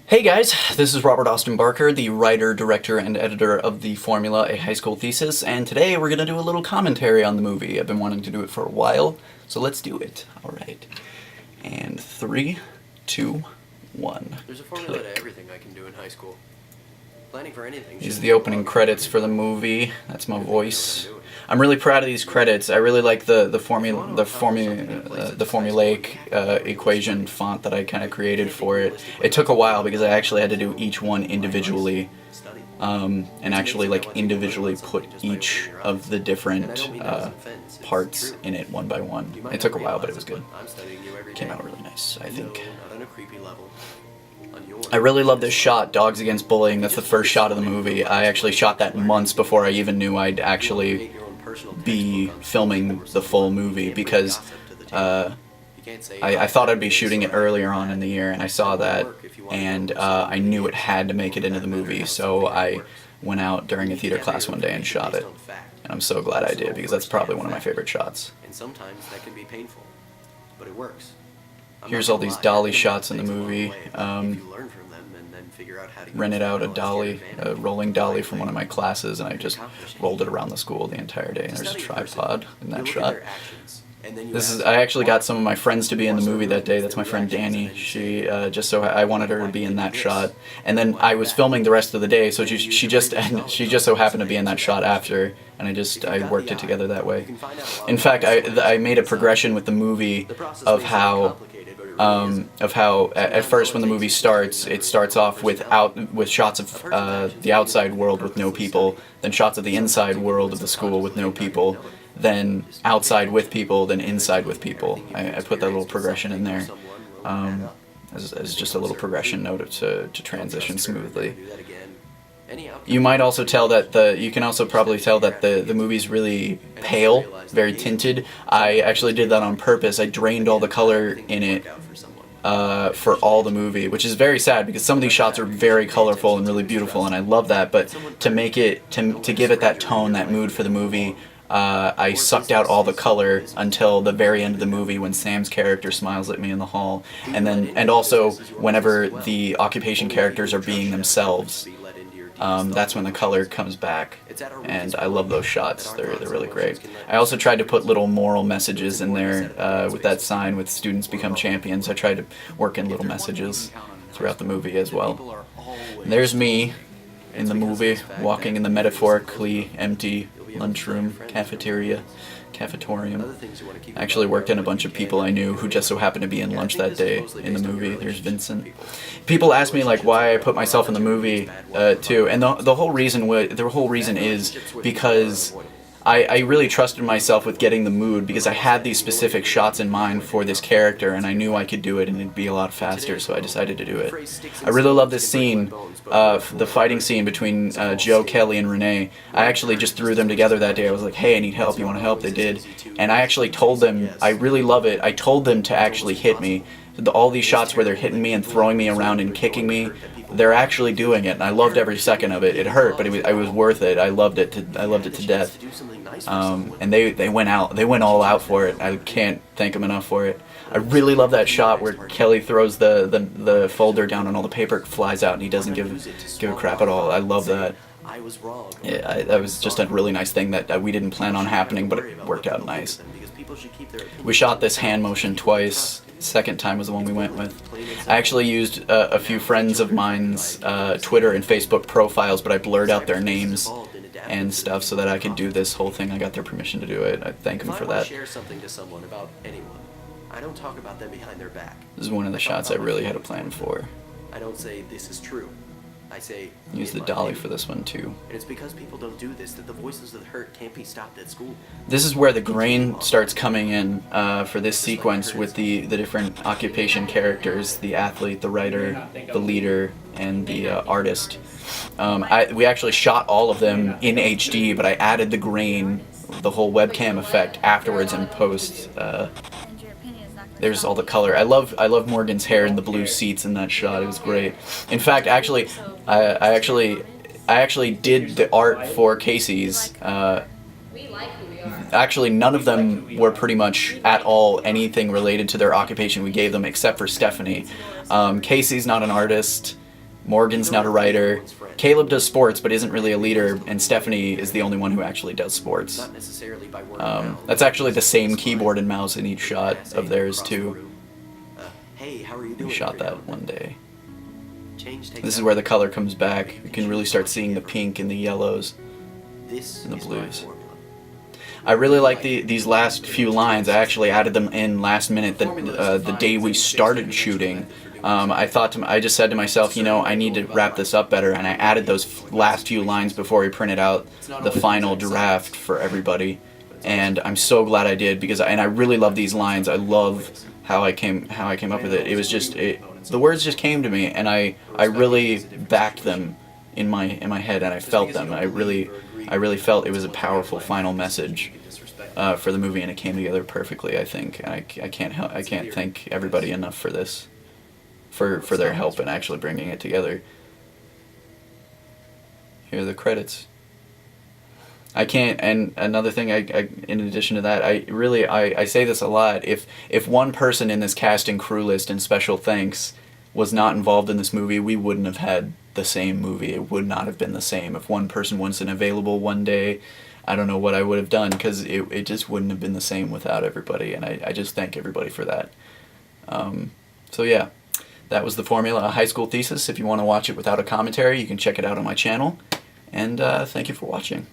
Hey guys, this is Robert Austin Barker, the writer, director, and editor of the formula A High School Thesis, and today we're going to do a little commentary on the movie. I've been wanting to do it for a while, so let's do it. Alright. And 3, 2, 1. There's a formula to everything I can do in high school. Planning for anything. These are the opening credits for the movie. That's my voice. I'm really proud of these credits. I really like the formulaic equation font that I kind of created for it. It took a while because I actually had to do each one individually, and actually individually put each of the different parts in it one by one. It took a while, but it was good. It came out really nice, I think. I really love this shot, Dogs Against Bullying. That's the first shot of the movie. I actually shot that months before I even knew I'd actually be filming the full movie, because I thought I'd be shooting it earlier on in the year, and I saw that, and I knew it had to make it into the movie, so I went out during a theater class one day and shot it. And I'm so glad I did, because that's probably one of my favorite shots. And sometimes that can be painful, but it works. Here's all these dolly shots in the movie. Rented out a dolly, a rolling dolly from one of my classes, and I just rolled it around the school the entire day. And there's a tripod in that shot. I actually got some of my friends to be in the movie that day. That's my friend Danny. She I wanted her to be in that shot, and then I was filming the rest of the day, so she just so happened to be in that shot after, and I worked it together that way. In fact, I made a progression with the movie of how at first when the movie starts, it starts off with shots of the outside world with no people, then shots of the inside world of the school with no people, then outside with people, then inside with people. I put that little progression in there as just a little progression note to transition smoothly. You might also tell that you can also probably tell that the movie's really pale, very tinted. I actually did that on purpose. I drained all the color in it for all the movie, which is very sad because some of these shots are very colorful and really beautiful, and I love that. But to make it to give it that tone, that mood for the movie, I sucked out all the color until the very end of the movie when Sam's character smiles at me in the hall, and also whenever the occupation characters are being themselves. That's when the color comes back, and I love those shots. They're really great. I also tried to put little moral messages in there with that sign with "Students Become Champions." I tried to work in little messages throughout the movie as well. And there's me in the movie, walking in the metaphorically empty lunchroom, cafetorium. I actually worked in a bunch of people I knew who just so happened to be in lunch that day in the movie. There's Vincent. People ask me why I put myself in the movie too, and the whole reason is because I really trusted myself with getting the mood, because I had these specific shots in mind for this character, and I knew I could do it and it'd be a lot faster, so I decided to do it. I really love this scene, the fighting scene between Joe, Kelly, and Renee. I actually just threw them together that day. I was like, hey, I need help, you want to help? They did. And I actually told them, I really love it, I told them to actually hit me. All these shots where they're hitting me and throwing me around and kicking me, they're actually doing it, and I loved every second of it. It hurt, but it was worth it. I loved it to death. And they went all out for it. I can't thank them enough for it. I really love that shot where Kelly throws the folder down and all the paper flies out and he doesn't give a crap at all. I love that. Yeah, that was just a really nice thing that we didn't plan on happening, but it worked out nice. We shot this hand motion twice. Second time was the one we went with. I actually used a few friends of mine's Twitter and Facebook profiles, but I blurred out their names and stuff so that I could do this whole thing. I got their permission to do it. I thank them for that. Share something to someone about anyone, I don't talk about them behind their back. This is one of the shots I really had a plan for. I don't say this is true. I say use the dolly for this one too. And it's because people don't do this that the voices of the hurt can't be stopped at school. This is where the grain starts coming in for this sequence with the different occupation characters, the athlete, the writer, the leader, and the artist. We actually shot all of them in HD, but I added the grain, the whole webcam effect afterwards in post. There's all the color. I love Morgan's hair and the blue seats in that shot. It was great. In fact, actually, I actually did the art for Casey's. actually none of them were pretty much at all anything related to their occupation we gave them, except for Stephanie. Casey's not an artist. Morgan's not a writer. Caleb does sports but isn't really a leader, and Stephanie is the only one who actually does sports. Not necessarily by word of mouth. That's actually the same keyboard and mouse in each shot of theirs too. Hey, how are you doing? We shot that one day. Change takes This is where the color comes back. You can really start seeing the pink and the yellows This and the is my blues. formula. I really like these last few lines. I actually added them in last minute, the day we started shooting. I just said to myself, I need to wrap this up better, and I added those last few lines before we printed out the final draft for everybody. And I'm so glad I did, because I really love these lines. I love how I came up with it. It was just the words just came to me, and I really backed them in my head, and I felt them. I really felt it was a powerful final message for the movie, and it came together perfectly, I think. And I can't thank everybody enough for this, for their help in actually bringing it together. Here are the credits. I can't, and another thing, in addition to that, I say this a lot. If one person in this cast and crew list and special thanks was not involved in this movie, we wouldn't have had the same movie. It would not have been the same. If one person wasn't available one day, I don't know what I would have done, because it just wouldn't have been the same without everybody, and I just thank everybody for that. So yeah, that was the formula, a high school thesis. If you want to watch it without a commentary, you can check it out on my channel, and thank you for watching.